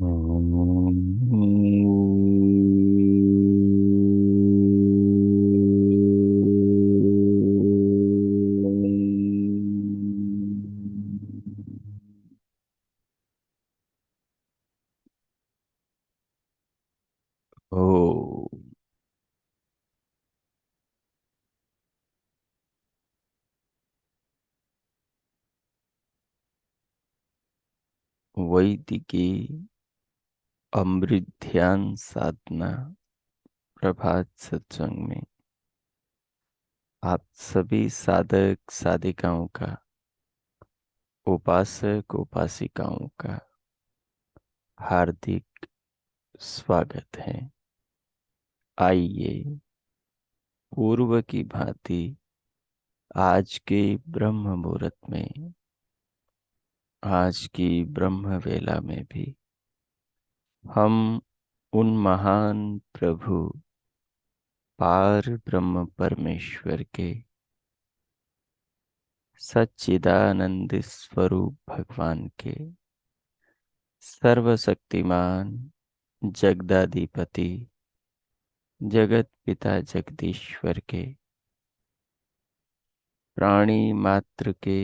ओम। ओ वैदिकी अमृत ध्यान साधना प्रभात सत्संग में आप सभी साधक साधिकाओं का, उपासक उपासिकाओं का हार्दिक स्वागत है। आइए पूर्व की भांति आज के ब्रह्म मुहूर्त में, आज की ब्रह्म वेला में भी हम उन महान प्रभु पार ब्रह्म परमेश्वर के सच्चिदानंद स्वरूप भगवान के सर्वशक्तिमान जगदाधिपति जगत पिता जगदीश्वर के प्राणी मात्र के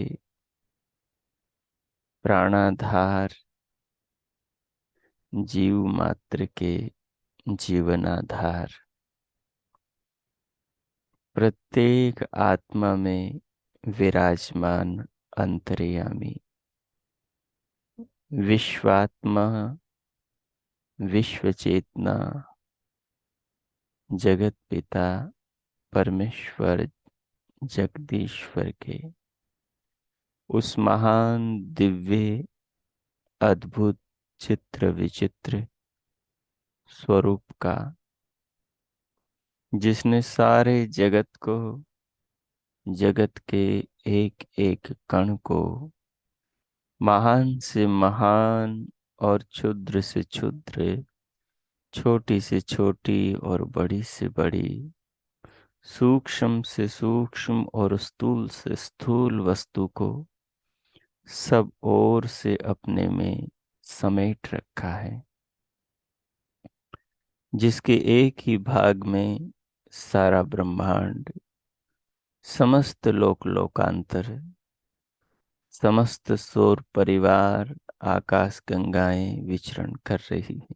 प्राणाधार, जीव मात्र के जीवनाधार, प्रत्येक आत्मा में विराजमान अंतर्यामी विश्वात्मा, विश्व चेतना, जगत पिता परमेश्वर जगदीश्वर के उस महान दिव्य अद्भुत चित्र विचित्र स्वरूप का, जिसने सारे जगत को, जगत के एक एक कण को महान से महान और क्षुद्र से क्षुद्र, छोटी से छोटी और बड़ी से बड़ी, सूक्ष्म से सूक्ष्म और स्थूल से स्थूल वस्तु को सब ओर से अपने में समेट रखा है, जिसके एक ही भाग में सारा ब्रह्मांड, समस्त लोक लोकांतर, समस्त सौर परिवार, आकाश गंगाएं विचरण कर रही है।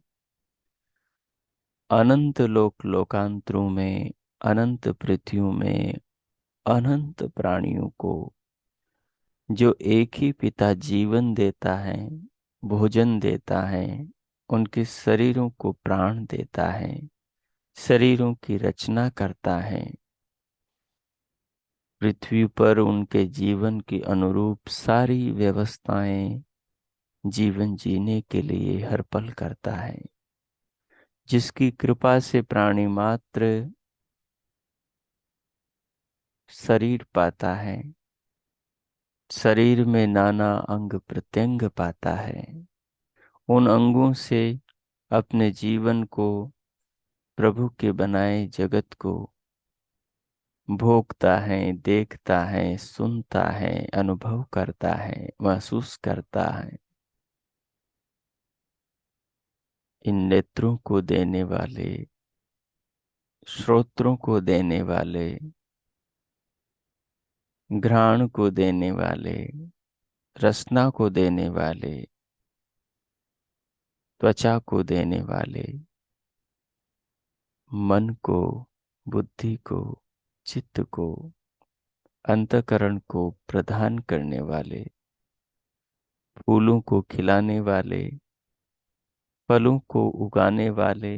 अनंत लोक लोकांतरों में, अनंत पृथ्वियों में, अनंत प्राणियों को जो एक ही पिता जीवन देता है, भोजन देता है, उनके शरीरों को प्राण देता है, शरीरों की रचना करता है, पृथ्वी पर उनके जीवन के अनुरूप सारी व्यवस्थाएं जीवन जीने के लिए हर पल करता है, जिसकी कृपा से प्राणी मात्र शरीर पाता है, शरीर में नाना अंग प्रत्यंग पाता है, उन अंगों से अपने जीवन को, प्रभु के बनाए जगत को भोगता है, देखता है, सुनता है, अनुभव करता है, महसूस करता है। इन नेत्रों को देने वाले, श्रोत्रों को देने वाले, घ्राण को देने वाले, रसना को देने वाले, त्वचा को देने वाले, मन को, बुद्धि को, चित्त को, अंतःकरण को प्रदान करने वाले, फूलों को खिलाने वाले, फलों को उगाने वाले,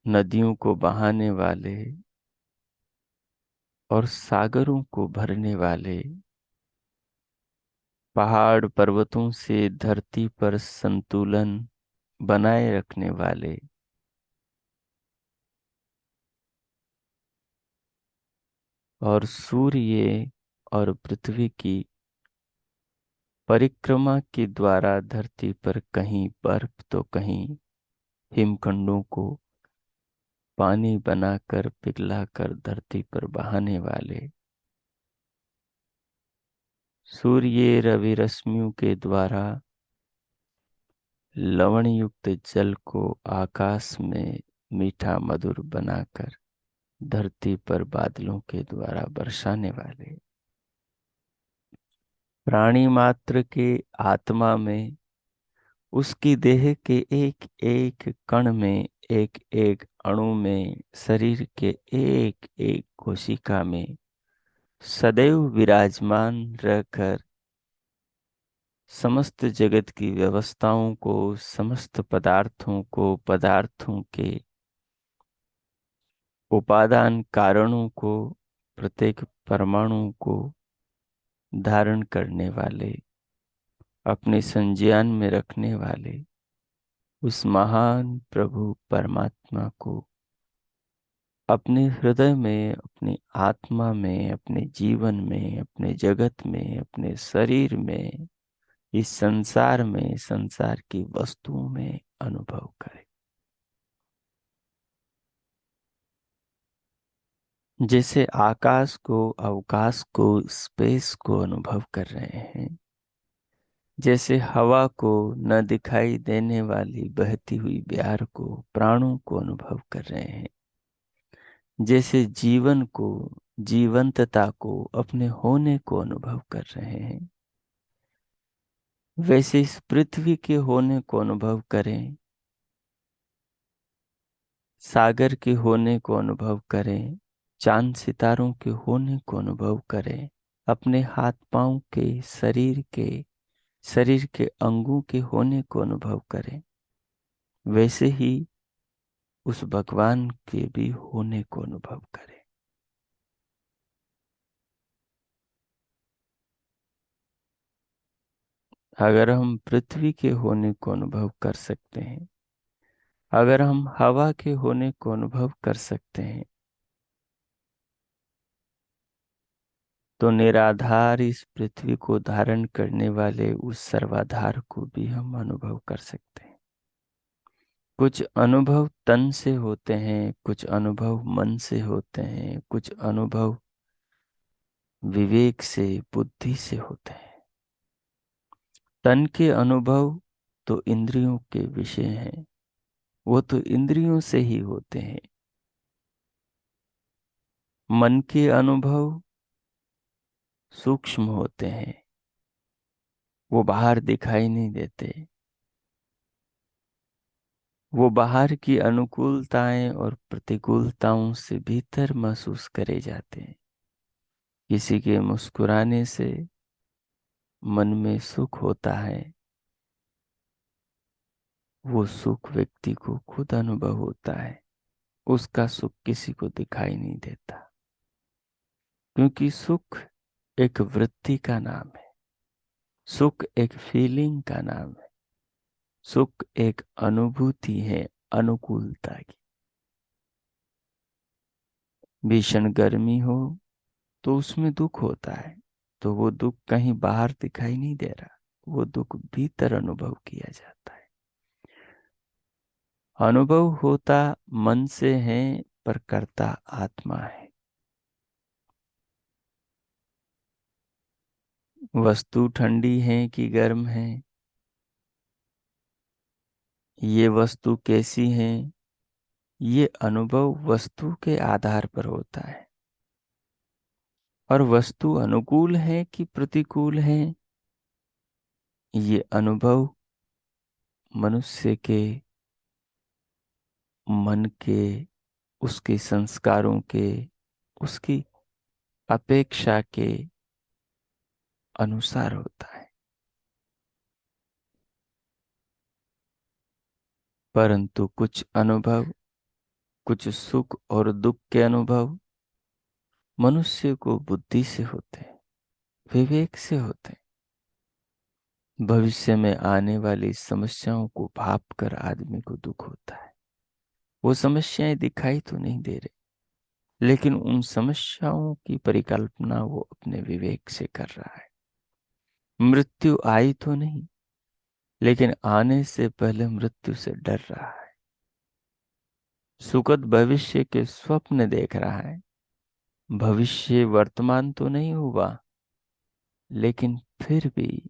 नदियों को बहाने वाले और सागरों को भरने वाले, पहाड़ पर्वतों से धरती पर संतुलन बनाए रखने वाले, और सूर्य और पृथ्वी की परिक्रमा के द्वारा धरती पर कहीं बर्फ तो कहीं हिमखंडों को पानी बनाकर पिघलाकर धरती पर बहाने वाले, सूर्य रवि रश्मियों के द्वारा लवण युक्त जल को आकाश में मीठा मधुर बनाकर धरती पर बादलों के द्वारा बरसाने वाले, प्राणी मात्र के आत्मा में, उसकी देह के एक एक कण में, एक एक अणु में, शरीर के एक एक कोशिका में सदैव विराजमान रहकर समस्त जगत की व्यवस्थाओं को, समस्त पदार्थों को, पदार्थों के उपादान कारणों को, प्रत्येक परमाणु को धारण करने वाले, अपने संज्ञान में रखने वाले उस महान प्रभु परमात्मा को अपने हृदय में, अपनी आत्मा में, अपने जीवन में, अपने जगत में, अपने शरीर में, इस संसार में, संसार की वस्तुओं में अनुभव करें। जैसे आकाश को, अवकाश को, स्पेस को अनुभव कर रहे हैं, जैसे हवा को, न दिखाई देने वाली बहती हुई बयार को, प्राणों को अनुभव कर रहे हैं, जैसे जीवन को, जीवंतता को, अपने होने को अनुभव कर रहे हैं, वैसे इस पृथ्वी के होने को अनुभव करें, सागर के होने को अनुभव करें, चांद सितारों के होने को अनुभव करें, अपने हाथ पांव के, शरीर के अंगों के होने को अनुभव करें, वैसे ही उस भगवान के भी होने को अनुभव करें। अगर हम पृथ्वी के होने को अनुभव कर सकते हैं, अगर हम हवा के होने को अनुभव कर सकते हैं, तो निराधार इस पृथ्वी को धारण करने वाले उस सर्वाधार को भी हम अनुभव कर सकते हैं। कुछ अनुभव तन से होते हैं, कुछ अनुभव मन से होते हैं, कुछ अनुभव विवेक से, बुद्धि से होते हैं। तन के अनुभव तो इंद्रियों के विषय हैं, वो तो इंद्रियों से ही होते हैं। मन के अनुभव सूक्ष्म होते हैं, वो बाहर दिखाई नहीं देते, वो बाहर की अनुकूलताएं और प्रतिकूलताओं से भीतर महसूस करे जाते हैं। किसी के मुस्कुराने से मन में सुख होता है, वो सुख व्यक्ति को खुद अनुभव होता है, उसका सुख किसी को दिखाई नहीं देता, क्योंकि सुख एक वृत्ति का नाम है, सुख एक फीलिंग का नाम है, सुख एक अनुभूति है अनुकूलता की। भीषण गर्मी हो तो उसमें दुख होता है, तो वो दुख कहीं बाहर दिखाई नहीं दे रहा, वो दुख भीतर अनुभव किया जाता है। अनुभव होता मन से है, पर करता आत्मा है। वस्तु ठंडी है कि गर्म है, ये वस्तु कैसी है, ये अनुभव वस्तु के आधार पर होता है। और वस्तु अनुकूल है कि प्रतिकूल है, ये अनुभव मनुष्य के मन के, उसके संस्कारों के, उसकी अपेक्षा के अनुसार होता है। परंतु कुछ अनुभव, कुछ सुख और दुख के अनुभव मनुष्य को बुद्धि से होते हैं, विवेक से होते हैं। भविष्य में आने वाली समस्याओं को भाप कर आदमी को दुख होता है। वो समस्याएं दिखाई तो नहीं दे रही, लेकिन उन समस्याओं की परिकल्पना वो अपने विवेक से कर रहा है। मृत्यु आई तो नहीं, लेकिन आने से पहले मृत्यु से डर रहा है। सुखद भविष्य के स्वप्न देख रहा है। भविष्य वर्तमान तो नहीं हुआ, लेकिन फिर भी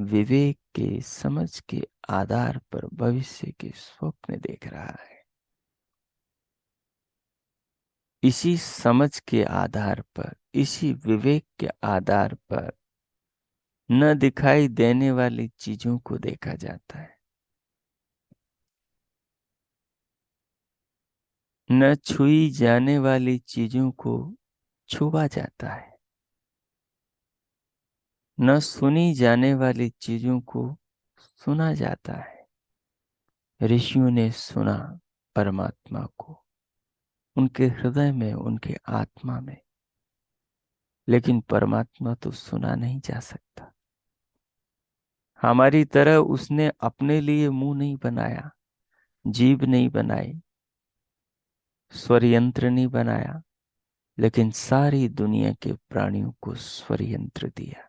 विवेक के, समझ के आधार पर भविष्य के स्वप्न देख रहा है। इसी समझ के आधार पर, इसी विवेक के आधार पर न दिखाई देने वाली चीजों को देखा जाता है, न छुई जाने वाली चीजों को छुआ जाता है, न सुनी जाने वाली चीजों को सुना जाता है। ऋषियों ने सुना परमात्मा को उनके हृदय में, उनके आत्मा में, लेकिन परमात्मा तो सुना नहीं जा सकता। हमारी तरह उसने अपने लिए मुंह नहीं बनाया, जीभ नहीं बनाई, स्वर यंत्र नहीं बनाया, लेकिन सारी दुनिया के प्राणियों को स्वर यंत्र दिया।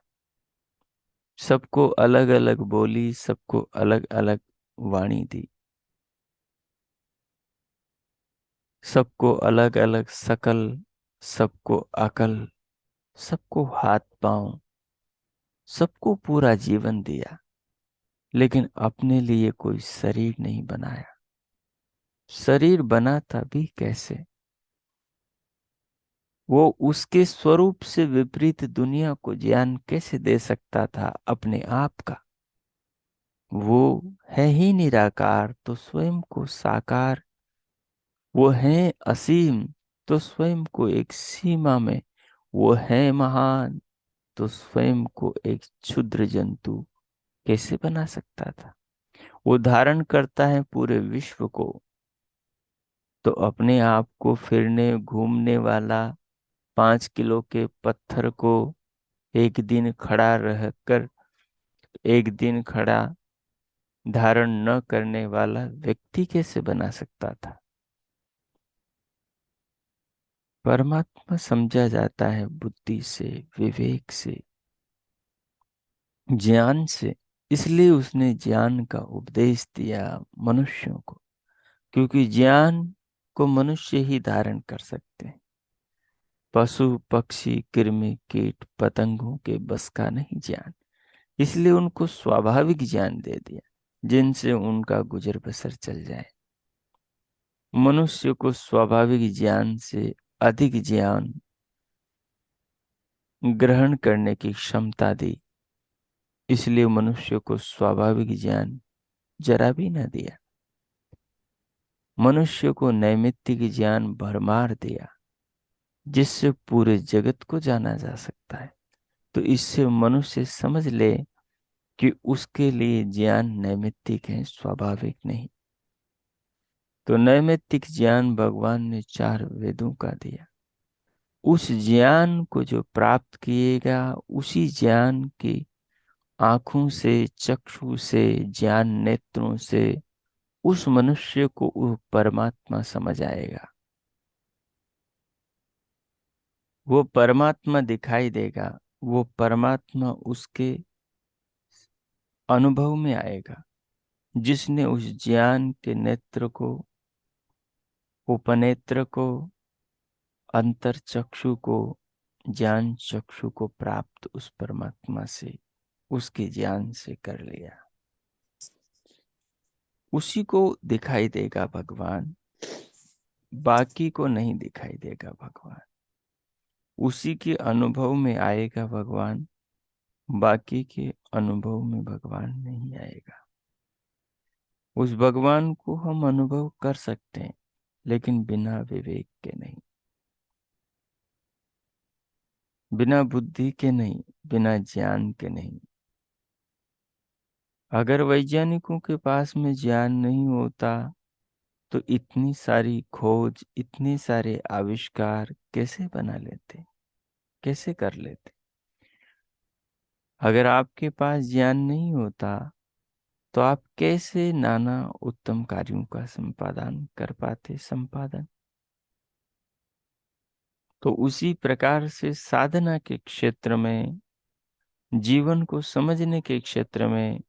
सबको अलग अलग बोली, सबको अलग अलग वाणी दी, सबको अलग अलग शकल, सबको अकल, सबको हाथ पांव, सबको पूरा जीवन दिया, लेकिन अपने लिए कोई शरीर नहीं बनाया। शरीर बना था भी कैसे? वो उसके स्वरूप से विपरीत दुनिया को ज्ञान कैसे दे सकता था अपने आप का? वो है ही निराकार तो स्वयं को साकार, वो है असीम तो स्वयं को एक सीमा में, वो है महान तो स्वयं को एक क्षुद्र जंतु कैसे बना सकता था? वो धारण करता है पूरे विश्व को, तो अपने आप को फिरने घूमने वाला 5 किलो के पत्थर को एक दिन खड़ा रहकर, एक दिन खड़ा धारण न करने वाला व्यक्ति कैसे बना सकता था? परमात्मा समझा जाता है बुद्धि से, विवेक से, ज्ञान से। इसलिए उसने ज्ञान का उपदेश दिया मनुष्यों को, क्योंकि ज्ञान को मनुष्य ही धारण कर सकते हैं। पशु पक्षी कृमि कीट पतंगों के बस का नहीं ज्ञान, इसलिए उनको स्वाभाविक ज्ञान दे दिया जिनसे उनका गुजर बसर चल जाए। मनुष्य को स्वाभाविक ज्ञान से अधिक ज्ञान ग्रहण करने की क्षमता दी, इसलिए मनुष्य को स्वाभाविक ज्ञान जरा भी न दिया। मनुष्य को नैमित्तिक ज्ञान भरमार दिया, जिससे पूरे जगत को जाना जा सकता है। तो इससे मनुष्य समझ ले कि उसके लिए ज्ञान नैमित्तिक है, स्वाभाविक नहीं। तो नैमित्तिक ज्ञान भगवान ने 4 वेदों का दिया। उस ज्ञान को जो प्राप्त किएगा, उसी ज्ञान की आंखों से, चक्षु से, ज्ञान नेत्रों से उस मनुष्य को वो परमात्मा समझ आएगा। वो परमात्मा दिखाई देगा, वो परमात्मा उसके अनुभव में आएगा, जिसने उस ज्ञान के नेत्र को, उपनेत्र को, अंतर चक्षु को, ज्ञान चक्षु को प्राप्त उस परमात्मा से, उसके ज्ञान से कर लिया। उसी को दिखाई देगा भगवान, बाकी को नहीं दिखाई देगा भगवान। उसी के अनुभव में आएगा भगवान, बाकी के अनुभव में भगवान नहीं आएगा। उस भगवान को हम अनुभव कर सकते हैं, लेकिन बिना विवेक के नहीं, बिना बुद्धि के नहीं, बिना ज्ञान के नहीं। अगर वैज्ञानिकों के पास में ज्ञान नहीं होता तो इतनी सारी खोज, इतने सारे आविष्कार कैसे बना लेते, कैसे कर लेते? अगर आपके पास ज्ञान नहीं होता तो आप कैसे नाना उत्तम कार्यों का संपादन कर पाते, संपादन? तो उसी प्रकार से साधना के क्षेत्र में, जीवन को समझने के क्षेत्र में,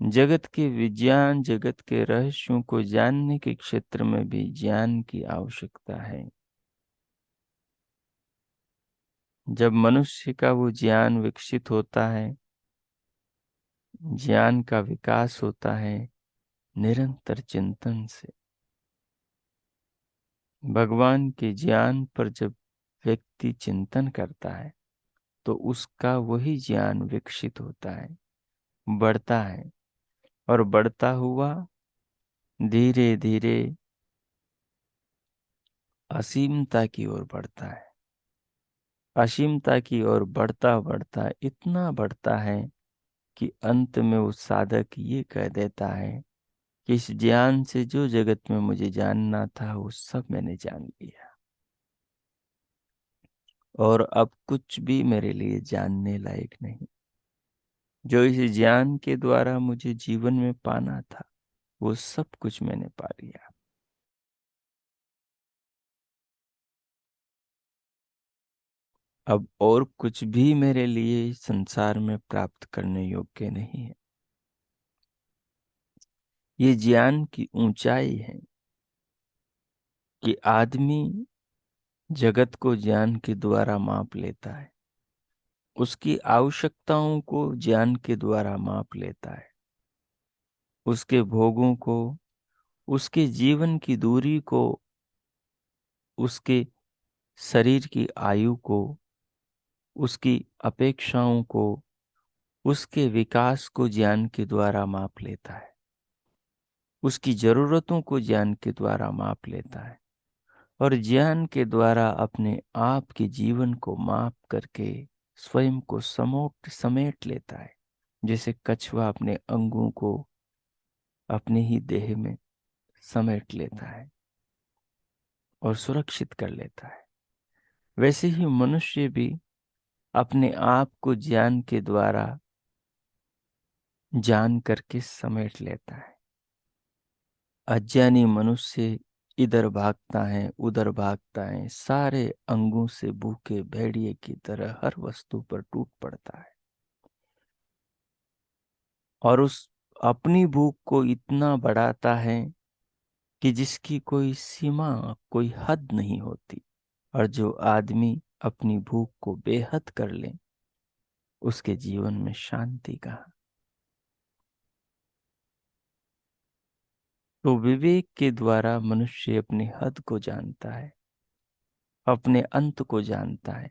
जगत के विज्ञान, जगत के रहस्यों को जानने के क्षेत्र में भी ज्ञान की आवश्यकता है। जब मनुष्य का वो ज्ञान विकसित होता है, ज्ञान का विकास होता है निरंतर चिंतन से। भगवान के ज्ञान पर जब व्यक्ति चिंतन करता है तो उसका वही ज्ञान विकसित होता है, बढ़ता है, और बढ़ता हुआ धीरे धीरे असीमता की ओर बढ़ता है। असीमता की ओर बढ़ता बढ़ता इतना बढ़ता है कि अंत में वो साधक ये कह देता है कि इस ज्ञान से जो जगत में मुझे जानना था वो सब मैंने जान लिया, और अब कुछ भी मेरे लिए जानने लायक नहीं। जो इस ज्ञान के द्वारा मुझे जीवन में पाना था वो सब कुछ मैंने पा लिया। अब और कुछ भी मेरे लिए संसार में प्राप्त करने योग्य नहीं है। ये ज्ञान की ऊंचाई है कि आदमी जगत को ज्ञान के द्वारा माप लेता है, उसकी आवश्यकताओं को ज्ञान के द्वारा माप लेता है, उसके भोगों को, उसके जीवन की दूरी को, उसके शरीर की आयु को, उसकी अपेक्षाओं को, उसके विकास को ज्ञान के द्वारा माप लेता है, उसकी जरूरतों को ज्ञान के द्वारा माप लेता है, और ज्ञान के द्वारा अपने आप के जीवन को माप करके स्वयं को समेट लेता है। जैसे कछुआ अपने अंगों को अपने ही देह में समेट लेता है और सुरक्षित कर लेता है, वैसे ही मनुष्य भी अपने आप को ज्ञान के द्वारा जान करके समेट लेता है। अज्ञानी मनुष्य इधर भागता है उधर भागता है, सारे अंगों से भूखे भेड़िए की तरह हर वस्तु पर टूट पड़ता है, और उस अपनी भूख को इतना बढ़ाता है कि जिसकी कोई सीमा, कोई हद नहीं होती। और जो आदमी अपनी भूख को बेहद कर ले उसके जीवन में शांति कहाँ। तो विवेक के द्वारा मनुष्य अपनी हद को जानता है, अपने अंत को जानता है,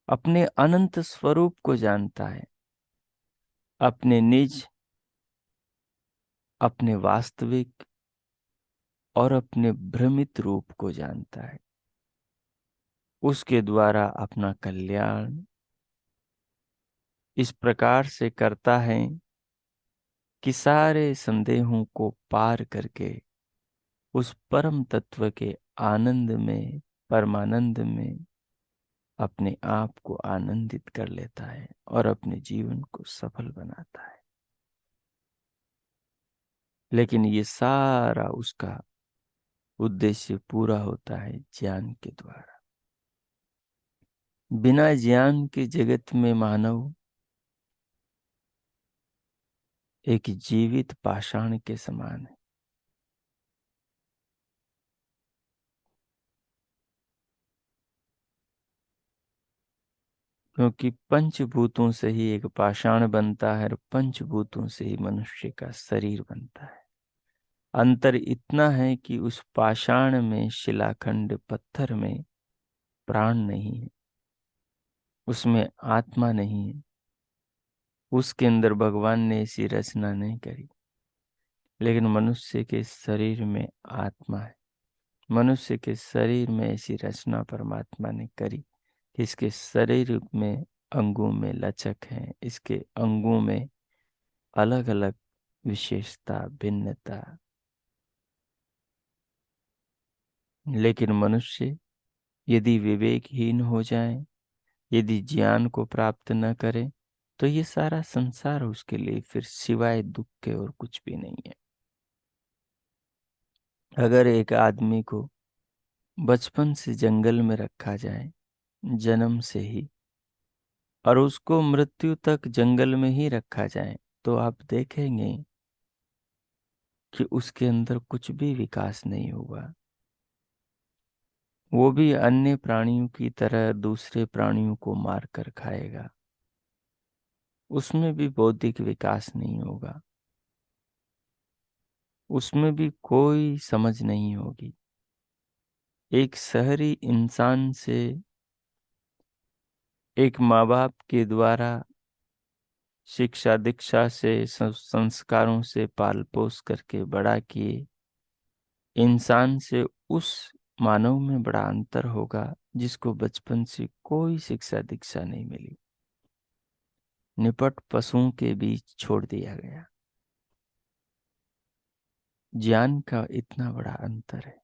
अपने अनंत स्वरूप को जानता है, अपने निज, अपने वास्तविक और अपने भ्रमित रूप को जानता है। उसके द्वारा अपना कल्याण इस प्रकार से करता है कि सारे संदेहों को पार करके उस परम तत्व के आनंद में, परमानंद में अपने आप को आनंदित कर लेता है और अपने जीवन को सफल बनाता है। लेकिन ये सारा उसका उद्देश्य पूरा होता है ज्ञान के द्वारा। बिना ज्ञान के जगत में मानव एक जीवित पाषाण के समान है। क्योंकि पंचभूतों से ही एक पाषाण बनता है और पंचभूतों से ही मनुष्य का शरीर बनता है। अंतर इतना है कि उस पाषाण में, शिलाखंड पत्थर में प्राण नहीं है, उसमें आत्मा नहीं है, उसके अंदर भगवान ने ऐसी रचना नहीं करी। लेकिन मनुष्य के शरीर में आत्मा है। मनुष्य के शरीर में ऐसी रचना परमात्मा ने करी कि इसके शरीर में अंगों में लचक है, इसके अंगों में अलग अलग विशेषता, भिन्नता। लेकिन मनुष्य यदि विवेकहीन हो जाए, यदि ज्ञान को प्राप्त न करे, तो ये सारा संसार उसके लिए फिर सिवाय दुख के और कुछ भी नहीं है। अगर एक आदमी को बचपन से जंगल में रखा जाए, जन्म से ही, और उसको मृत्यु तक जंगल में ही रखा जाए, तो आप देखेंगे कि उसके अंदर कुछ भी विकास नहीं होगा। वो भी अन्य प्राणियों की तरह दूसरे प्राणियों को मार कर खाएगा। उसमें भी बौद्धिक विकास नहीं होगा, उसमें भी कोई समझ नहीं होगी। एक शहरी इंसान से एक माँ बाप के द्वारा शिक्षा दीक्षा से संस्कारों से पाल पोस करके बड़ा किए इंसान से उस मानव में बड़ा अंतर होगा जिसको बचपन से कोई शिक्षा दीक्षा नहीं मिली, निपट पशुओं के बीच छोड़ दिया गया। ज्ञान का इतना बड़ा अंतर है।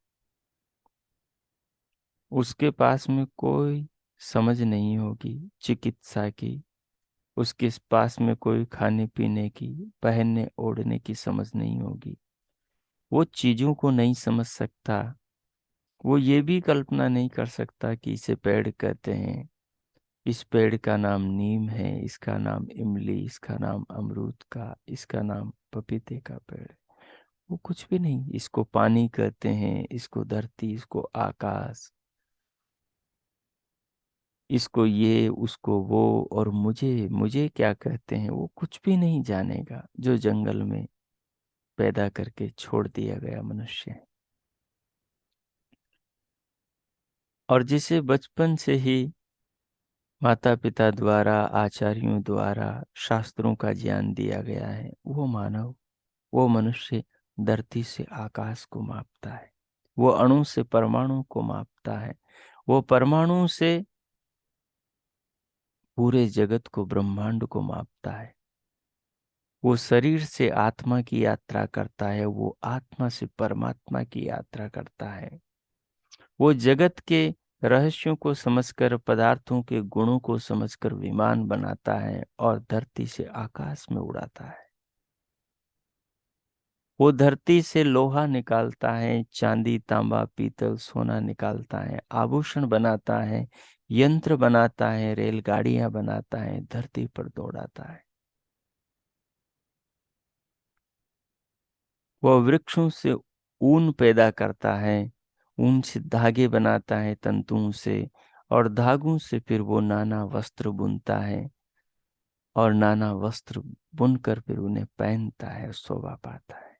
उसके पास में कोई समझ नहीं होगी चिकित्सा की, उसके पास में कोई खाने पीने की, पहनने ओढ़ने की समझ नहीं होगी। वो चीजों को नहीं समझ सकता। वो ये भी कल्पना नहीं कर सकता कि इसे पेड़ कहते हैं, इस पेड़ का नाम नीम है, इसका नाम इमली, इसका नाम अमरूद का, इसका नाम पपीते का पेड़ है। वो कुछ भी नहीं। इसको पानी कहते हैं, इसको धरती, इसको आकाश, इसको ये, उसको वो, और मुझे मुझे क्या कहते हैं, वो कुछ भी नहीं जानेगा जो जंगल में पैदा करके छोड़ दिया गया मनुष्य है। और जिसे बचपन से ही माता पिता द्वारा, आचार्यों द्वारा शास्त्रों का ज्ञान दिया गया है, वो मानव, वो मनुष्य धरती से आकाश को मापता है, वो अणु से परमाणु को मापता है, वो परमाणु से पूरे जगत को, ब्रह्मांड को मापता है। वो शरीर से आत्मा की यात्रा करता है, वो आत्मा से परमात्मा की यात्रा करता है। वो जगत के रहस्यों को समझकर, पदार्थों के गुणों को समझकर विमान बनाता है और धरती से आकाश में उड़ाता है। वो धरती से लोहा निकालता है, चांदी, तांबा, पीतल, सोना निकालता है, आभूषण बनाता है, यंत्र बनाता है, रेलगाड़ियां बनाता है, धरती पर दौड़ाता है। वह वृक्षों से ऊन पैदा करता है, ऊन से धागे बनाता है तंतुओं से, और धागों से फिर वो नाना वस्त्र बुनता है, और नाना वस्त्र बुनकर फिर उन्हें पहनता है, शोभा पाता है।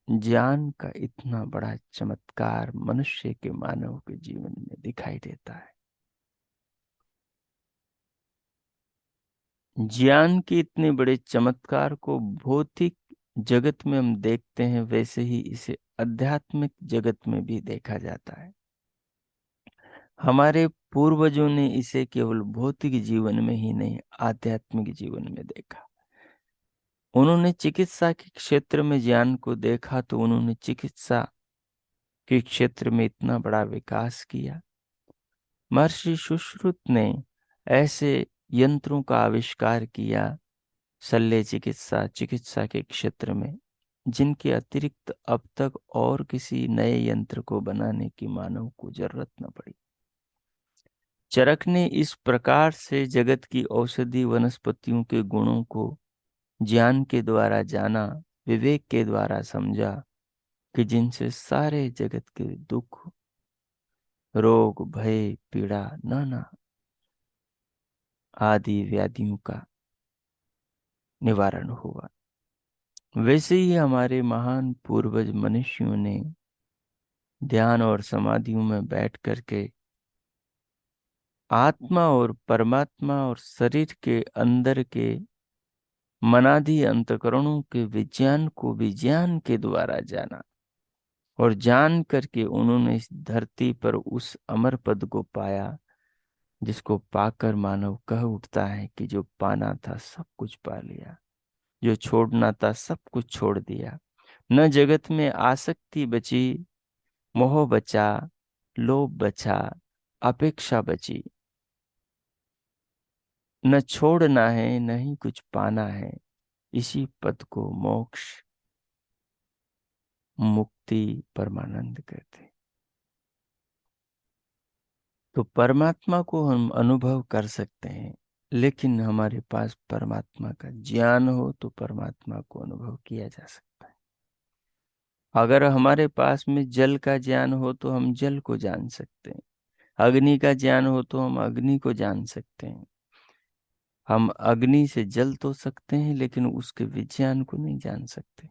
ज्ञान का इतना बड़ा चमत्कार मनुष्य के, मानव के जीवन में दिखाई देता है। ज्ञान के इतने बड़े चमत्कार को भौतिक जगत में हम देखते हैं, वैसे ही इसे आध्यात्मिक जगत में भी देखा जाता है। हमारे पूर्वजों ने इसे केवल भौतिक जीवन में ही नहीं, आध्यात्मिक जीवन में देखा। उन्होंने चिकित्सा के क्षेत्र में ज्ञान को देखा तो उन्होंने चिकित्सा के क्षेत्र में इतना बड़ा विकास किया। महर्षि सुश्रुत ने ऐसे यंत्रों का आविष्कार किया, शल्य चिकित्सा, चिकित्सा के क्षेत्र में, जिनके अतिरिक्त अब तक और किसी नए यंत्र को बनाने की मानव को जरूरत न पड़ी। चरक ने इस प्रकार से जगत की औषधि वनस्पतियों के गुणों को ज्ञान के द्वारा जाना, विवेक के द्वारा समझा, कि जिनसे सारे जगत के दुख, रोग, भय, पीड़ा, नाना आदि व्याधियों का निवारण हुआ। वैसे ही हमारे महान पूर्वज मनुष्यों ने ध्यान और समाधियों में बैठ करके आत्मा और परमात्मा और शरीर के अंदर के मनादि अंतकरणों के विज्ञान को विज्ञान के द्वारा जाना, और जान करके उन्होंने इस धरती पर उस अमर पद को पाया, जिसको पाकर मानव कह उठता है कि जो पाना था सब कुछ पा लिया, जो छोड़ना था सब कुछ छोड़ दिया। न जगत में आसक्ति बची, मोह बचा, लोभ बचा, अपेक्षा बची। न छोड़ना है, न ही कुछ पाना है। इसी पद को मोक्ष, मुक्ति, परमानंद कहते हैं। तो परमात्मा को हम अनुभव कर सकते हैं, लेकिन हमारे पास परमात्मा का ज्ञान हो तो परमात्मा को अनुभव किया जा सकता है। अगर हमारे पास में जल का ज्ञान हो तो हम जल को जान सकते हैं, अग्नि का ज्ञान हो तो हम अग्नि को जान सकते हैं। हम अग्नि से जल तो सकते हैं, लेकिन उसके विज्ञान को नहीं जान सकते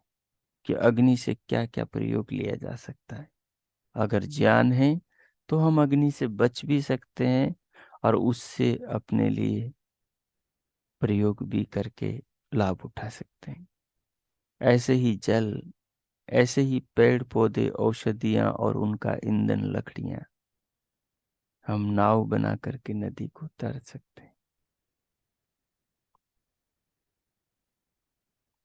कि अग्नि से क्या क्या प्रयोग लिया जा सकता है। अगर ज्ञान है तो हम अग्नि से बच भी सकते हैं और उससे अपने लिए प्रयोग भी करके लाभ उठा सकते हैं। ऐसे ही जल, ऐसे ही पेड़ पौधे, औषधियां और उनका ईंधन लकड़ियां, हम नाव बना करके नदी को तर सकते हैं।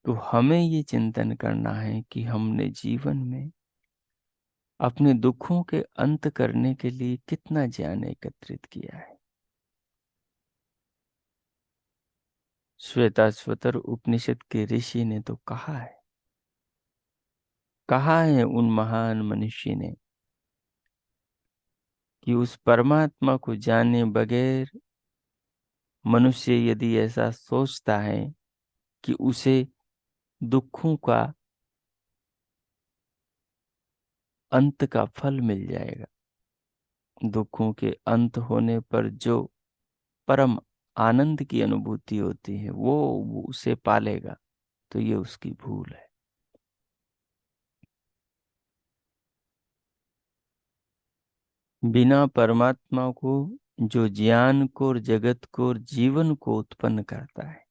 तो हमें ये चिंतन करना है कि हमने जीवन में अपने दुखों के अंत करने के लिए कितना ज्ञान एकत्रित किया है। श्वेताश्वतर उपनिषद के ऋषि ने तो कहा है उन महान मनुष्य ने कि उस परमात्मा को जाने बगैर मनुष्य यदि ऐसा सोचता है कि उसे दुखों का अंत का फल मिल जाएगा, दुखों के अंत होने पर जो परम आनंद की अनुभूति होती है वो उसे पालेगा, तो ये उसकी भूल है। बिना परमात्मा को, जो ज्ञान को और जगत को और जीवन को उत्पन्न करता है,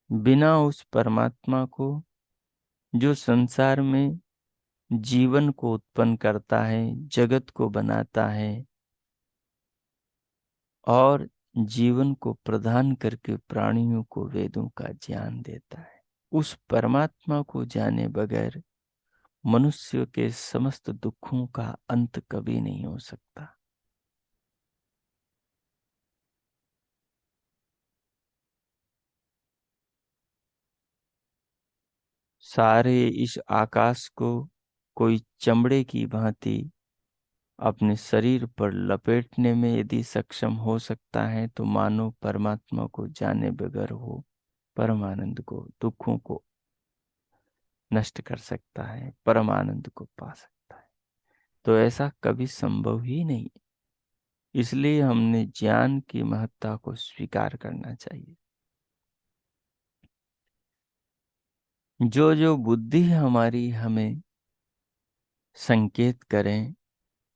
बिना उस परमात्मा को जो संसार में जीवन को उत्पन्न करता है, जगत को बनाता है और जीवन को प्रदान करके प्राणियों को वेदों का ज्ञान देता है, उस परमात्मा को जाने बगैर मनुष्य के समस्त दुखों का अंत कभी नहीं हो सकता। सारे इस आकाश को कोई चमड़े की भांति अपने शरीर पर लपेटने में यदि सक्षम हो सकता है, तो मानो परमात्मा को जाने बगैर हो परमानंद को, दुखों को नष्ट कर सकता है, परमानंद को पा सकता है। तो ऐसा कभी संभव ही नहीं। इसलिए हमने ज्ञान की महत्ता को स्वीकार करना चाहिए। जो जो बुद्धि हमारी हमें संकेत करें,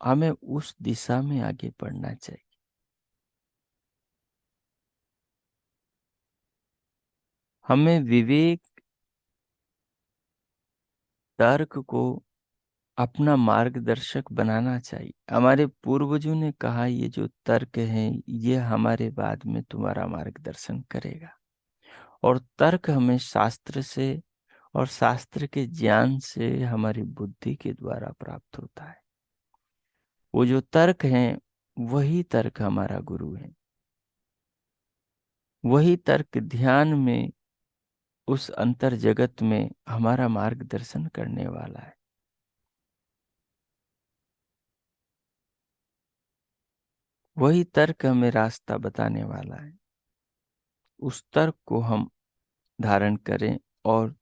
हमें उस दिशा में आगे बढ़ना चाहिए। हमें विवेक, तर्क को अपना मार्गदर्शक बनाना चाहिए। हमारे पूर्वजों ने कहा, ये जो तर्क है ये हमारे बाद में तुम्हारा मार्गदर्शन करेगा। और तर्क हमें शास्त्र से और शास्त्र के ज्ञान से हमारी बुद्धि के द्वारा प्राप्त होता है। वो जो तर्क है वही तर्क हमारा गुरु है। वही तर्क ध्यान में, उस अंतर जगत में हमारा मार्गदर्शन करने वाला है। वही तर्क हमें रास्ता बताने वाला है। उस तर्क को हम धारण करें और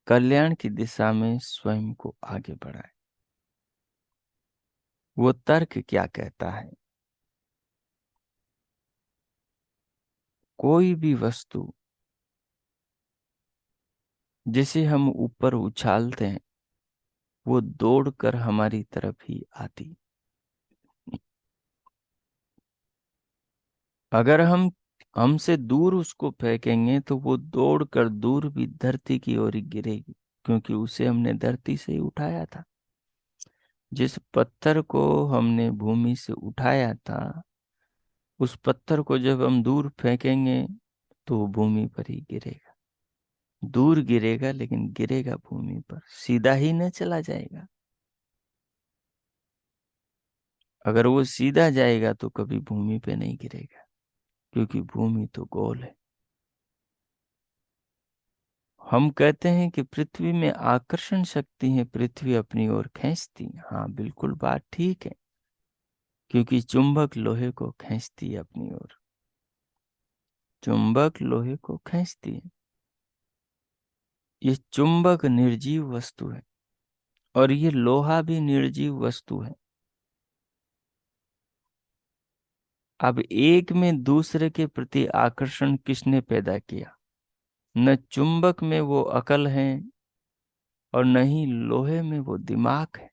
कल्याण की दिशा में स्वयं को आगे बढ़ाएं। वो तर्क क्या कहता है? कोई भी वस्तु जिसे हम ऊपर उछालते हैं वो दौड़कर हमारी तरफ ही आती। अगर हम हमसे दूर उसको फेंकेंगे तो वो दौड़कर दूर भी धरती की ओर ही गिरेगी, क्योंकि उसे हमने धरती से ही उठाया था। जिस पत्थर को हमने भूमि से उठाया था, उस पत्थर को जब हम दूर फेंकेंगे तो वो भूमि पर ही गिरेगा। दूर गिरेगा लेकिन गिरेगा भूमि पर, सीधा ही न चला जाएगा। अगर वो सीधा जाएगा तो कभी भूमि पे नहीं गिरेगा, क्योंकि भूमि तो गोल है। हम कहते हैं कि पृथ्वी में आकर्षण शक्ति है, पृथ्वी अपनी ओर खींचती है। हाँ, बिल्कुल बात ठीक है, क्योंकि चुंबक लोहे को खींचती है अपनी ओर। चुंबक लोहे को खींचती है। ये चुंबक निर्जीव वस्तु है और ये लोहा भी निर्जीव वस्तु है। अब एक में दूसरे के प्रति आकर्षण किसने पैदा किया? न चुंबक में वो अकल है और न ही लोहे में वो दिमाग है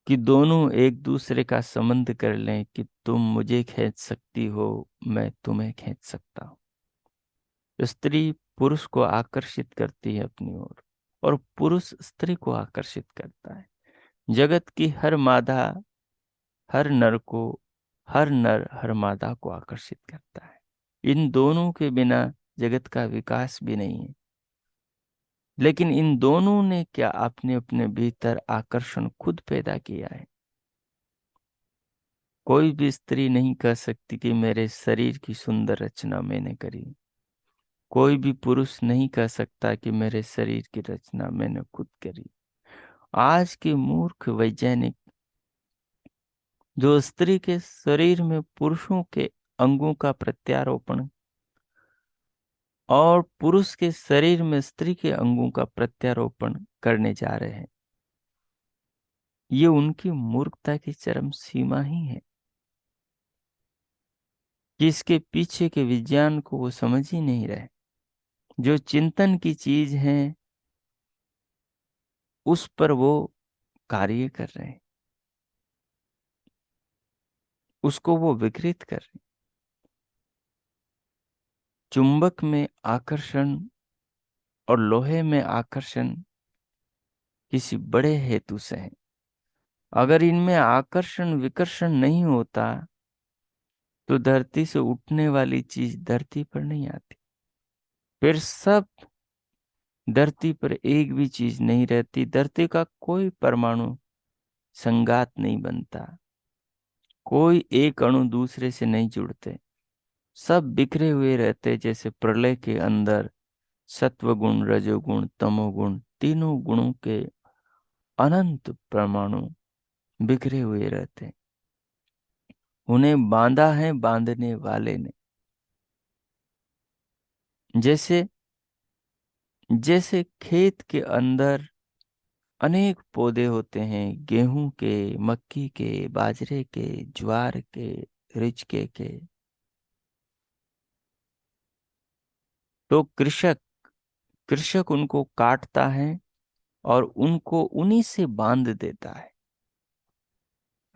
कि दोनों एक दूसरे का संबंध कर लें कि तुम मुझे खींच सकती हो, मैं तुम्हें खींच सकता हूँ। स्त्री पुरुष को आकर्षित करती है अपनी ओर और पुरुष स्त्री को आकर्षित करता है। जगत की हर मादा हर नर को, हर नर हर मादा को आकर्षित करता है। इन दोनों के बिना जगत का विकास भी नहीं है। लेकिन इन दोनों ने क्या अपने अपने भीतर आकर्षण खुद पैदा किया है? कोई भी स्त्री नहीं कह सकती कि मेरे शरीर की सुंदर रचना मैंने करी। कोई भी पुरुष नहीं कह सकता कि मेरे शरीर की रचना मैंने खुद करी। आज के मूर्ख वैज्ञानिक जो स्त्री के शरीर में पुरुषों के अंगों का प्रत्यारोपण और पुरुष के शरीर में स्त्री के अंगों का प्रत्यारोपण करने जा रहे हैं, ये उनकी मूर्खता की चरम सीमा ही है कि इसके पीछे के विज्ञान को वो समझ ही नहीं रहे। जो चिंतन की चीज है उस पर वो कार्य कर रहे हैं, उसको वो विकृत कर रहे हैं। चुंबक में आकर्षण और लोहे में आकर्षण किसी बड़े हेतु से है। अगर इनमें आकर्षण विकर्षण नहीं होता तो धरती से उठने वाली चीज धरती पर नहीं आती। फिर सब धरती पर एक भी चीज नहीं रहती। धरती का कोई परमाणु संगात नहीं बनता। कोई एक अणु दूसरे से नहीं जुड़ते। सब बिखरे हुए रहते जैसे प्रलय के अंदर सत्वगुण रजोगुण तमोगुण तीनों गुणों के अनंत परमाणु बिखरे हुए रहते। उन्हें बांधा है बांधने वाले ने। जैसे जैसे खेत के अंदर अनेक पौधे होते हैं, गेहूं के, मक्की के, बाजरे के, ज्वार के, रिचके के। तो कृषक कृषक उनको काटता है और उनको उन्हीं से बांध देता है।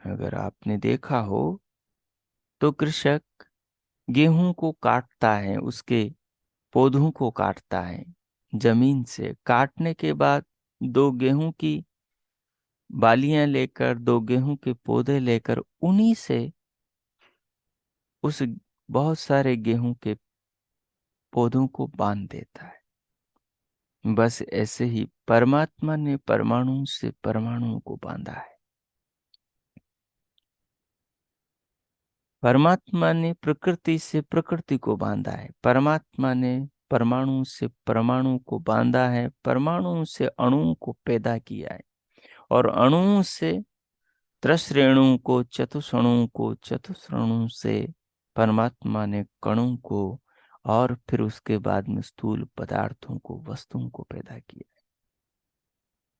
अगर आपने देखा हो तो कृषक गेहूं को काटता है, उसके पौधों को काटता है। जमीन से काटने के बाद दो गेहूं की बालियां लेकर, दो गेहूं के पौधे लेकर उन्हीं से उस बहुत सारे गेहूं के पौधों को बांध देता है। बस ऐसे ही परमात्मा ने परमाणु से परमाणु को बांधा है। परमात्मा ने प्रकृति से प्रकृति को बांधा है। परमात्मा ने परमाणु से परमाणु को बांधा है। परमाणु से अणु को पैदा किया है और अणु से त्रसरेणु को, चतुष्णु को, चतुष्णु से परमात्मा ने कणों को और फिर उसके बाद में स्थूल पदार्थों को, वस्तुओं को पैदा किया।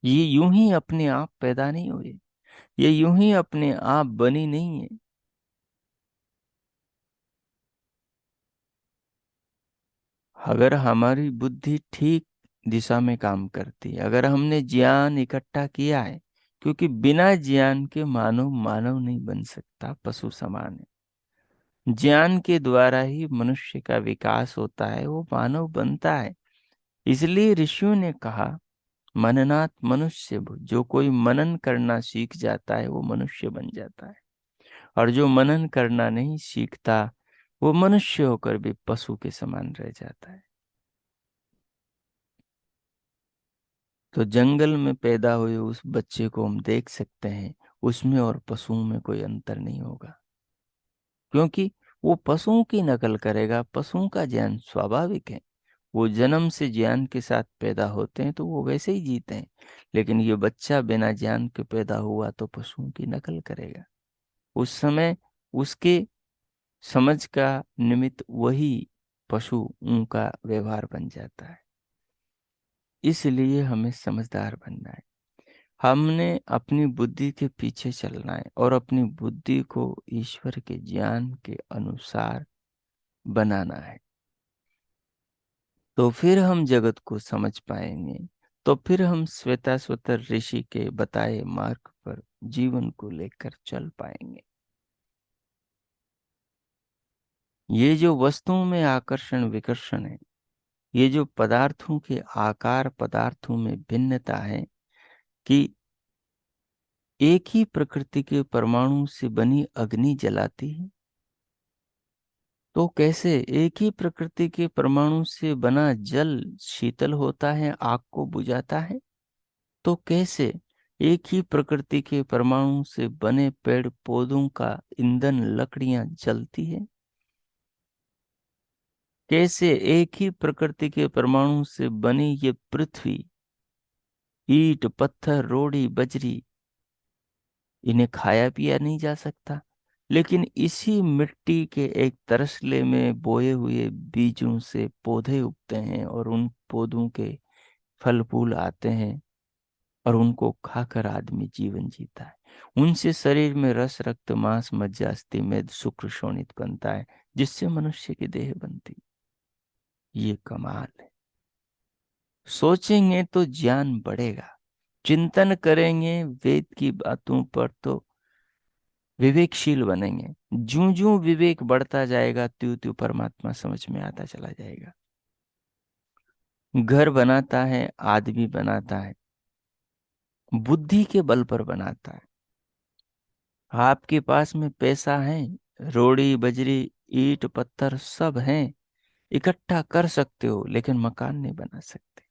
ये यूं ही अपने आप पैदा नहीं हुए। ये यूं ही अपने आप बनी नहीं है। अगर हमारी बुद्धि ठीक दिशा में काम करती, अगर हमने ज्ञान इकट्ठा किया है, क्योंकि बिना ज्ञान के मानव मानव नहीं बन सकता, पशु समान है। ज्ञान के द्वारा ही मनुष्य का विकास होता है, वो मानव बनता है। इसलिए ऋषियों ने कहा मननात् मनुष्य भूत। जो कोई मनन करना सीख जाता है वो मनुष्य बन जाता है, और जो मनन करना नहीं सीखता वो मनुष्य होकर भी पशु के समान रह जाता है। तो जंगल में पैदा हुए उस बच्चे को हम देख सकते हैं, उसमें और पशुओं में कोई अंतर नहीं होगा, क्योंकि वो पशुओं की नकल करेगा। पशुओं का ज्ञान स्वाभाविक है। वो जन्म से ज्ञान के साथ पैदा होते हैं तो वो वैसे ही जीते हैं। लेकिन ये बच्चा बिना ज्ञान के पैदा हुआ तो पशुओं की नकल करेगा। उस समय उसके समझ का निमित्त वही पशुओं का व्यवहार बन जाता है। इसलिए हमें समझदार बनना है। हमने अपनी बुद्धि के पीछे चलना है और अपनी बुद्धि को ईश्वर के ज्ञान के अनुसार बनाना है। तो फिर हम जगत को समझ पाएंगे। तो फिर हम श्वेताश्वतर ऋषि के बताए मार्ग पर जीवन को लेकर चल पाएंगे। ये जो वस्तुओं में आकर्षण विकर्षण है, ये जो पदार्थों के आकार, पदार्थों में भिन्नता है, कि एक ही प्रकृति के परमाणु से बनी अग्नि जलाती है, तो कैसे एक ही प्रकृति के परमाणु से बना जल शीतल होता है, आग को बुझाता है? तो कैसे एक ही प्रकृति के परमाणु से बने पेड़ पौधों का ईंधन लकड़ियां जलती है? कैसे एक ही प्रकृति के परमाणु से बनी ये पृथ्वी, ईंट पत्थर रोड़ी बजरी, इन्हें खाया पिया नहीं जा सकता, लेकिन इसी मिट्टी के एक तरसले में बोए हुए बीजों से पौधे उगते हैं और उन पौधों के फल फूल आते हैं और उनको खाकर आदमी जीवन जीता है। उनसे शरीर में रस रक्त मांस मज्जा अस्थि मेद शुक्र शोणित बनता है, जिससे मनुष्य की देह बनती। ये कमाल है। सोचेंगे तो ज्ञान बढ़ेगा, चिंतन करेंगे वेद की बातों पर तो विवेकशील बनेंगे। ज्यों ज्यों विवेक बढ़ता जाएगा त्यों त्यों परमात्मा समझ में आता चला जाएगा। घर बनाता है, आदमी बनाता है, बुद्धि के बल पर बनाता है। आपके पास में पैसा है, रोड़ी बजरी ईंट पत्थर सब हैं, इकट्ठा कर सकते हो, लेकिन मकान नहीं बना सकते।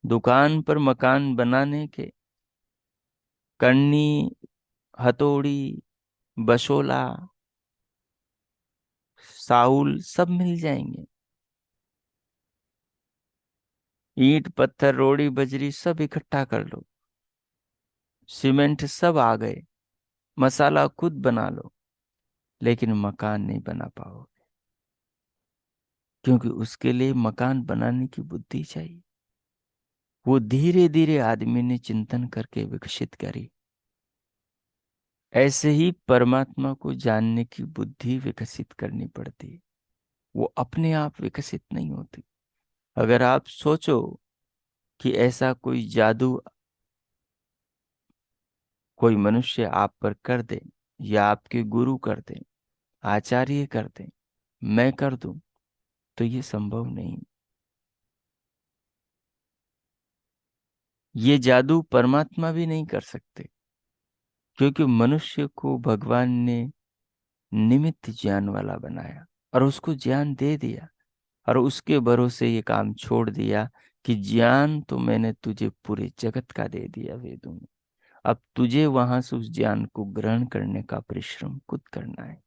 दुकान पर मकान बनाने के करनी, हथौड़ी, बशोला, साउल सब मिल जाएंगे। ईंट पत्थर रोड़ी बजरी सब इकट्ठा कर लो, सीमेंट सब आ गए, मसाला खुद बना लो, लेकिन मकान नहीं बना पाओगे, क्योंकि उसके लिए मकान बनाने की बुद्धि चाहिए। वो धीरे धीरे आदमी ने चिंतन करके विकसित करी। ऐसे ही परमात्मा को जानने की बुद्धि विकसित करनी पड़ती है। वो अपने आप विकसित नहीं होती। अगर आप सोचो कि ऐसा कोई जादू कोई मनुष्य आप पर कर दे, या आपके गुरु कर दे, आचार्य कर दे, मैं कर दूं, तो ये संभव नहीं। ये जादू परमात्मा भी नहीं कर सकते, क्योंकि मनुष्य को भगवान ने निमित्त ज्ञान वाला बनाया और उसको ज्ञान दे दिया, और उसके भरोसे ये काम छोड़ दिया कि ज्ञान तो मैंने तुझे पूरे जगत का दे दिया वेदों में, अब तुझे वहां से उस ज्ञान को ग्रहण करने का परिश्रम खुद करना है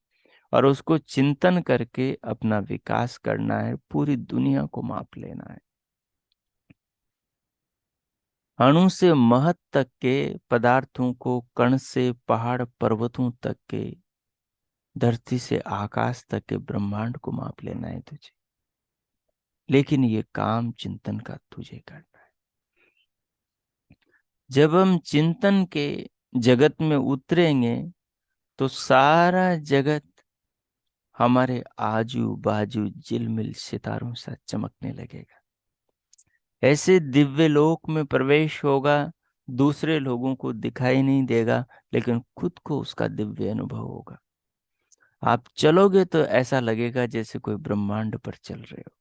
और उसको चिंतन करके अपना विकास करना है, पूरी दुनिया को माप लेना है। अणु से महत तक के पदार्थों को, कण से पहाड़ पर्वतों तक के, धरती से आकाश तक के ब्रह्मांड को माप लेना है तुझे। लेकिन ये काम चिंतन का तुझे करना है। जब हम चिंतन के जगत में उतरेंगे तो सारा जगत हमारे आजू बाजू झिलमिल सितारों सा चमकने लगेगा। ऐसे दिव्य लोक में प्रवेश होगा, दूसरे लोगों को दिखाई नहीं देगा, लेकिन खुद को उसका दिव्य अनुभव होगा। आप चलोगे तो ऐसा लगेगा जैसे कोई ब्रह्मांड पर चल रहे हो,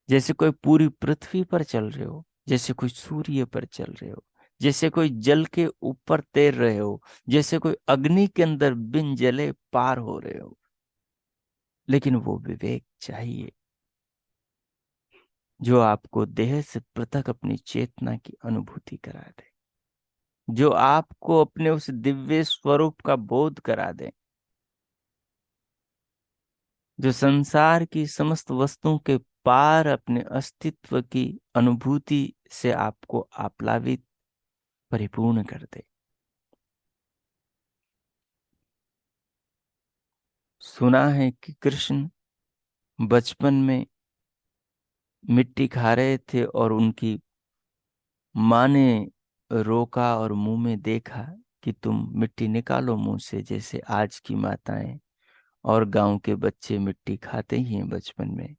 जैसे कोई पूरी पृथ्वी पर चल रहे हो, जैसे कोई सूर्य पर चल रहे हो, जैसे कोई जल के ऊपर तैर रहे हो, जैसे कोई अग्नि के अंदर बिन जले पार हो रहे हो। लेकिन वो विवेक चाहिए जो आपको देह से पृथक अपनी चेतना की अनुभूति करा दे, जो आपको अपने उस दिव्य स्वरूप का बोध करा दे, जो संसार की समस्त वस्तुओं के पार अपने अस्तित्व की अनुभूति से आपको आप्लावित परिपूर्ण कर दे। सुना है कि कृष्ण बचपन में मिट्टी खा रहे थे और उनकी माँ ने रोका और मुंह में देखा कि तुम मिट्टी निकालो मुंह से, जैसे आज की माताएं और गांव के बच्चे मिट्टी खाते ही हैं बचपन में,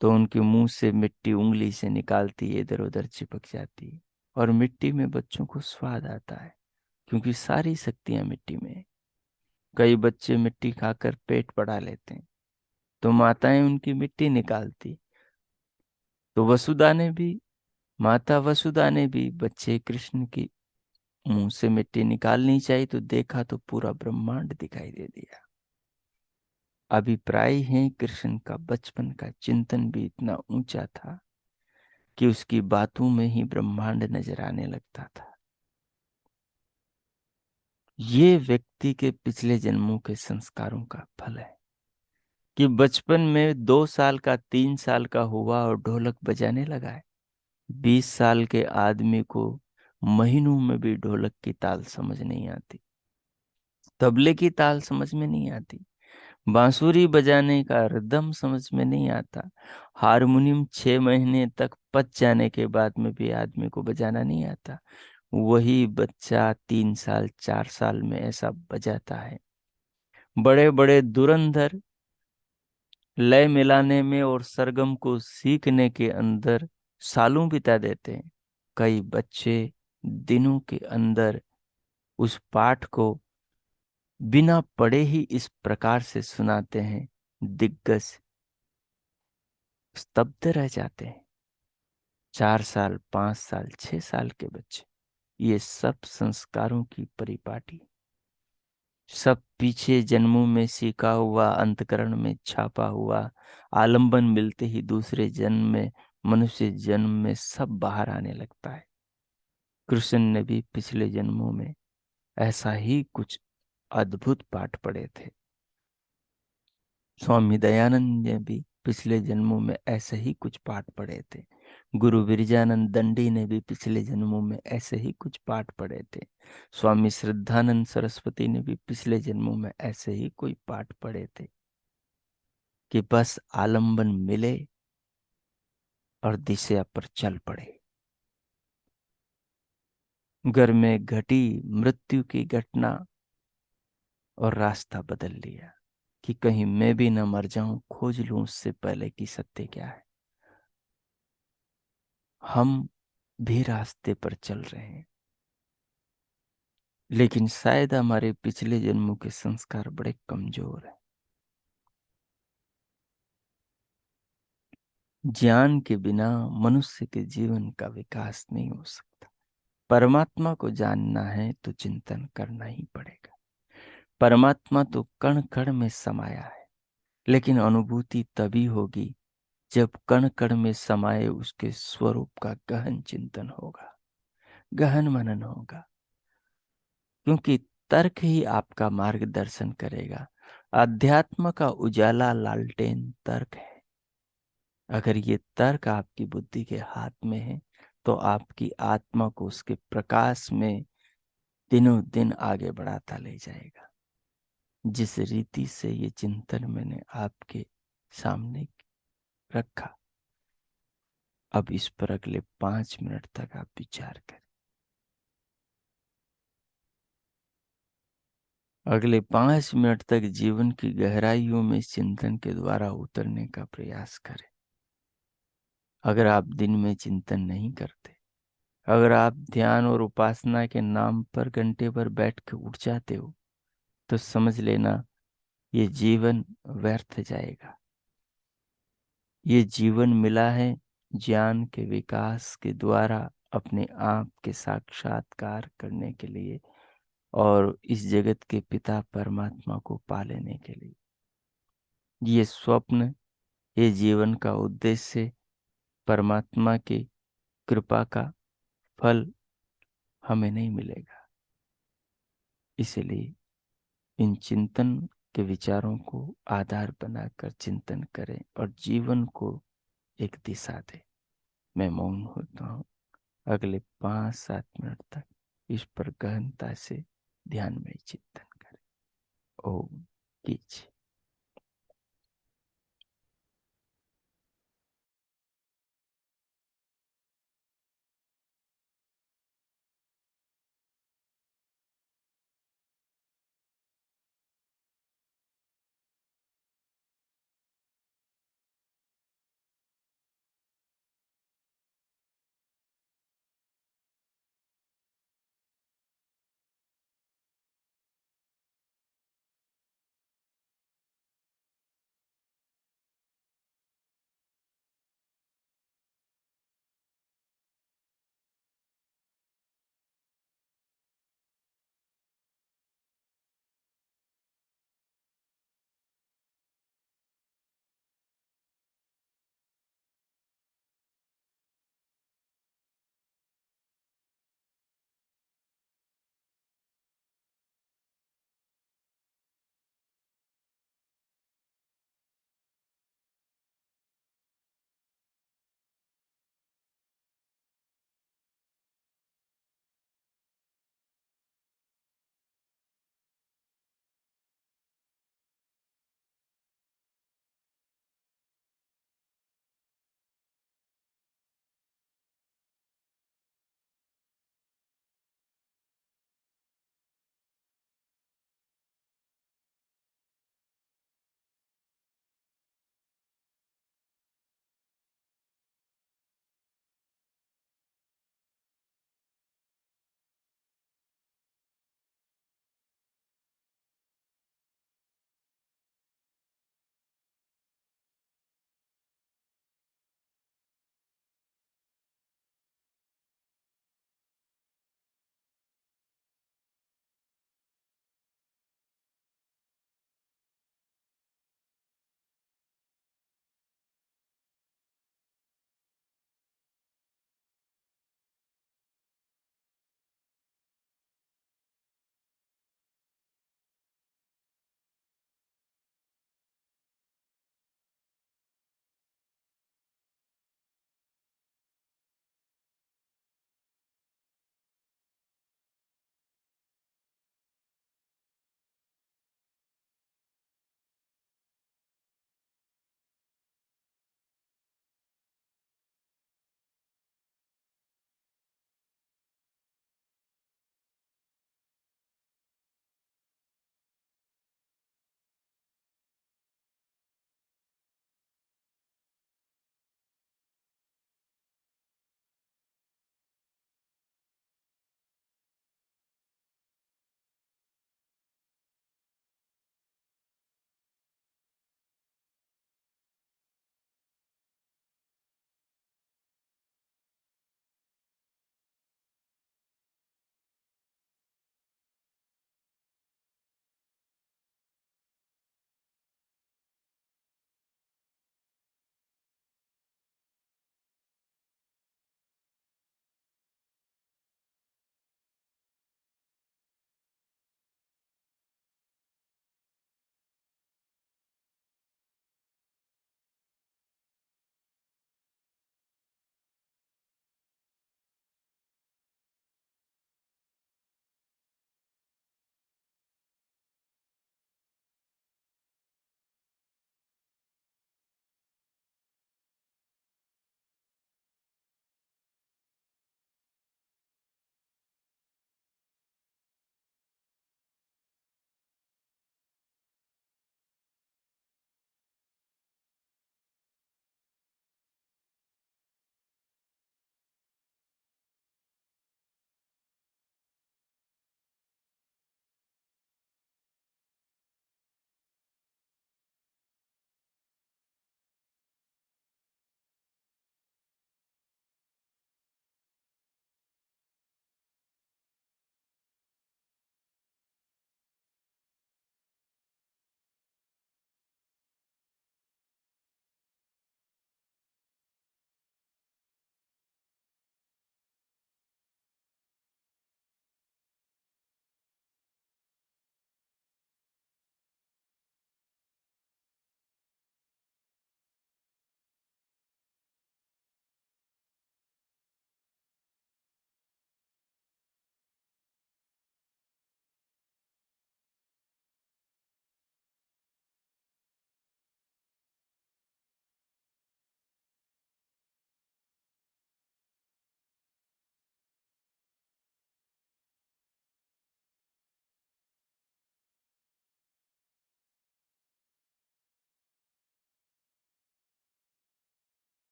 तो उनके मुंह से मिट्टी उंगली से निकालती है, इधर उधर चिपक जाती है। और मिट्टी में बच्चों को स्वाद आता है, क्योंकि सारी शक्तियां मिट्टी में है। कई बच्चे मिट्टी खाकर पेट बढ़ा लेते हैं, तो माताएं उनकी मिट्टी निकालती। तो वसुदा ने भी, माता वसुदा ने भी बच्चे कृष्ण की मुंह से मिट्टी निकालनी चाहिए, तो देखा तो पूरा ब्रह्मांड दिखाई दे दिया। अभिप्राय है कृष्ण का बचपन का चिंतन भी इतना ऊंचा था कि उसकी बातों में ही ब्रह्मांड नजर आने लगता था। ये व्यक्ति के पिछले जन्मों के संस्कारों का फल है कि बचपन में 2 साल का 3 साल का हुआ और ढोलक बजाने लगा है। 20 साल के आदमी को महीनों में भी ढोलक की ताल समझ नहीं आती, तबले की ताल समझ में नहीं आती, बांसुरी बजाने का रिदम समझ में नहीं आता, हारमोनियम 6 महीने तक पच जाने के बाद में भी आदमी को बजाना नहीं आता। वही बच्चा 3 साल 4 साल में ऐसा बजाता है। बड़े बड़े धुरंधर लय मिलाने में और सरगम को सीखने के अंदर सालों बिता देते हैं। कई बच्चे दिनों के अंदर उस पाठ को बिना पढ़े ही इस प्रकार से सुनाते हैं, दिग्गज स्तब्ध रह जाते हैं। 4 साल 5 साल 6 साल के बच्चे, ये सब संस्कारों की परिपाटी, सब पीछे जन्मों में सीखा हुआ, अंतकरण में छापा हुआ, आलंबन मिलते ही दूसरे जन्म में, मनुष्य जन्म में सब बाहर आने लगता है। कृष्ण ने भी पिछले जन्मों में ऐसा ही कुछ अद्भुत पाठ पढ़े थे। स्वामी दयानंद ने भी पिछले जन्मों में ऐसे ही कुछ पाठ पढ़े थे। गुरु विरजानंद दंडी ने भी पिछले जन्मों में ऐसे ही कुछ पाठ पढ़े थे। स्वामी श्रद्धानंद सरस्वती ने भी पिछले जन्मों में ऐसे ही कोई पाठ पढ़े थे कि बस आलंबन मिले और दिशा पर चल पड़े। घर में घटी मृत्यु की घटना और रास्ता बदल लिया कि कहीं मैं भी न मर जाऊं, खोज लूं उससे पहले कि सत्य क्या है। हम भी रास्ते पर चल रहे हैं, लेकिन शायद हमारे पिछले जन्मों के संस्कार बड़े कमजोर हैं। ज्ञान के बिना मनुष्य के जीवन का विकास नहीं हो सकता। परमात्मा को जानना है तो चिंतन करना ही पड़ेगा। परमात्मा तो कण कण में समाया है, लेकिन अनुभूति तभी होगी जब कण कण में समाये उसके स्वरूप का गहन चिंतन होगा, गहन मनन होगा। क्योंकि तर्क ही आपका मार्गदर्शन करेगा। अध्यात्म का उजाला लालटेन तर्क है। अगर ये तर्क आपकी बुद्धि के हाथ में है, तो आपकी आत्मा को उसके प्रकाश में दिनों दिन आगे बढ़ाता ले जाएगा। जिस रीति से ये चिंतन मैंने आपके सामने रखा, अब इस पर अगले 5 मिनट तक आप विचार करें। अगले 5 मिनट तक जीवन की गहराइयों में इस चिंतन के द्वारा उतरने का प्रयास करें। अगर आप दिन में चिंतन नहीं करते, अगर आप ध्यान और उपासना के नाम पर घंटे भर बैठ के उठ जाते हो, तो समझ लेना ये जीवन व्यर्थ जाएगा। ये जीवन मिला है ज्ञान के विकास के द्वारा अपने आप के साक्षात्कार करने के लिए और इस जगत के पिता परमात्मा को पा लेने के लिए। ये स्वप्न, ये जीवन का उद्देश्य परमात्मा की कृपा का फल हमें नहीं मिलेगा। इसलिए इन चिंतन के विचारों को आधार बनाकर चिंतन करें और जीवन को एक दिशा दें। मैं मौन होता हूँ। अगले 5-7 मिनट तक इस पर गहनता से ध्यान में चिंतन करें। ओम कीजिए।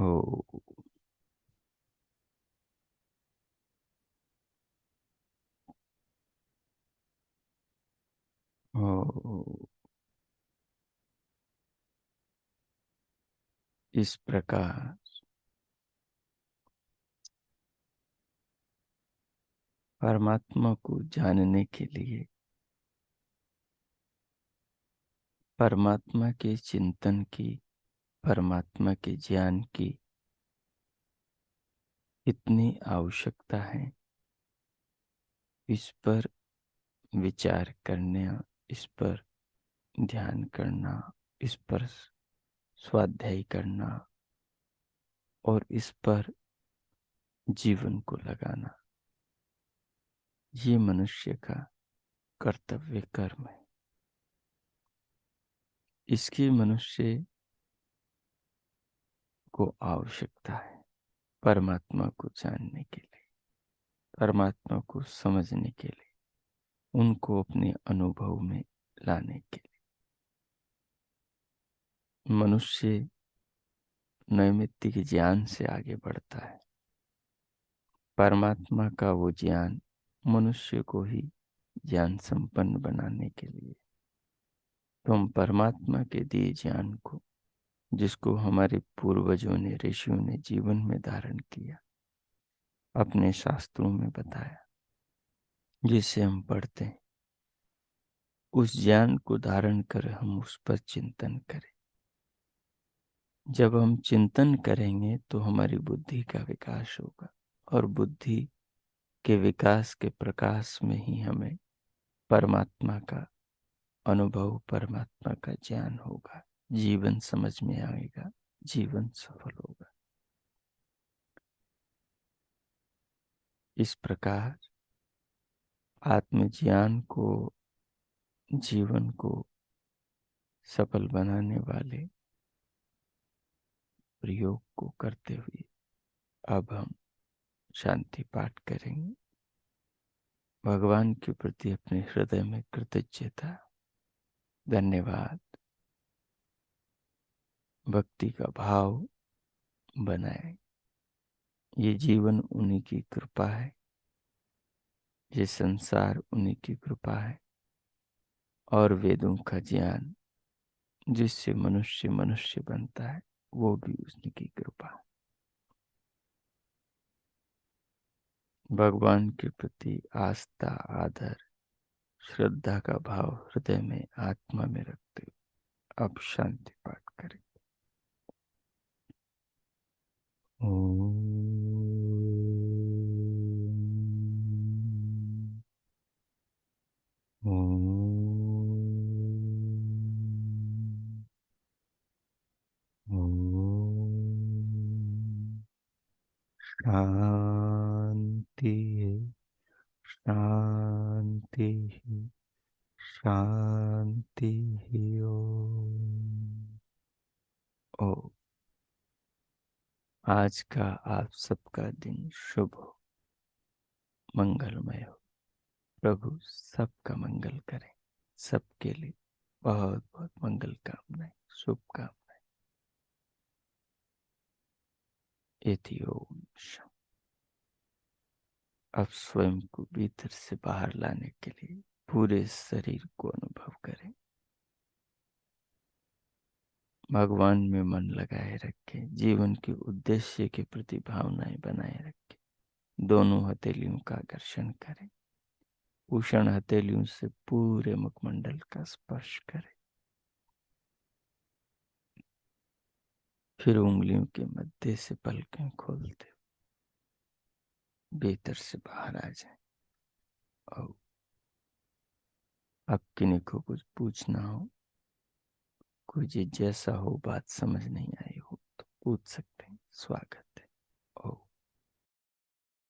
ओ ओ इस प्रकार परमात्मा को जानने के लिए, परमात्मा के चिंतन की, परमात्मा के ज्ञान की इतनी आवश्यकता है। इस पर विचार करना, इस पर ध्यान करना, इस पर स्वाध्याय करना और इस पर जीवन को लगाना, ये मनुष्य का कर्तव्य कर्म है। इसकी मनुष्य को आवश्यकता है परमात्मा को जानने के लिए, परमात्मा को समझने के लिए, उनको अपने अनुभव में लाने के लिए। मनुष्य नैमित्तिक ज्ञान से आगे बढ़ता है। परमात्मा का वो ज्ञान मनुष्य को ही ज्ञान संपन्न बनाने के लिए, तो हम परमात्मा के दिए ज्ञान को, जिसको हमारे पूर्वजों ने, ऋषियों ने जीवन में धारण किया, अपने शास्त्रों में बताया, जिसे हम पढ़ते हैं, उस ज्ञान को धारण कर हम उस पर चिंतन करें। जब हम चिंतन करेंगे तो हमारी बुद्धि का विकास होगा, और बुद्धि के विकास के प्रकाश में ही हमें परमात्मा का अनुभव, परमात्मा का ज्ञान होगा, जीवन समझ में आएगा, जीवन सफल होगा। इस प्रकार आत्मज्ञान को, जीवन को सफल बनाने वाले प्रयोग को करते हुए अब हम शांति पाठ करेंगे। भगवान के प्रति अपने हृदय में कृतज्ञता, धन्यवाद, भक्ति का भाव बनाए। ये जीवन उन्हीं की कृपा है, ये संसार उन्हीं की कृपा है, और वेदों का ज्ञान जिससे मनुष्य मनुष्य बनता है, वो भी उन्हीं की कृपा है। भगवान के प्रति आस्था, आदर, श्रद्धा का भाव हृदय में, आत्मा में रखते हुए अब शांति पाठ करें। ओम ओम शांति शांति शांति। ओ आज का आप सबका दिन शुभ हो, मंगलमय हो। प्रभु सबका मंगल करें, सबके लिए बहुत बहुत मंगल कामनाएं, शुभकामनाएं। इति ओम शांति। अब स्वयं को भीतर से बाहर लाने के लिए पूरे शरीर को अनुभव करें। भगवान में मन लगाए रखें, जीवन के उद्देश्य के प्रति भावनाएं बनाए रखें। दोनों हथेलियों का घर्षण करें, उष्ण हथेलियों से पूरे मुखमंडल का स्पर्श करें। फिर उंगलियों के मध्य से पलकें खोलते भीतर से बाहर आ जाए। और अब किन्हीं को कुछ पूछना हो, कोई जिज्ञासा हो, बात समझ नहीं आई हो, तो पूछ सकते हैं। स्वागत।